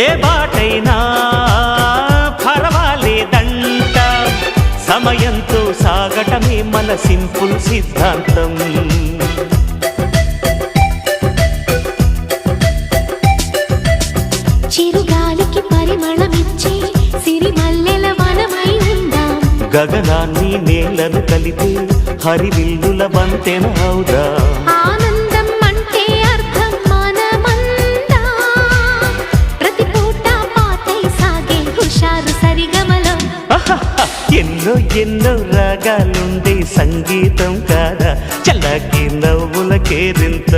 ఏ బాటైనా పర్వాలేదంట, సమయంతో సాగటమే మన సింపుల్ సిద్ధాంతం. చిరుగాలికి పరిమళమిచ్చే సిరిమల్లెల వనమై ఉందాం, గగనాన్ని నేలను కలిపే హరివిల్లుల వంతెన అవుదాం. ఆనందం అంటే అర్థం మనమందా, ప్రతి పూట పాతై సాగే హుషారు సరిగమలో. ఎన్నో ఎన్నో రాగాలుండే సంగీతం కాదా, చల్లకి నవ్వుల కేరింత.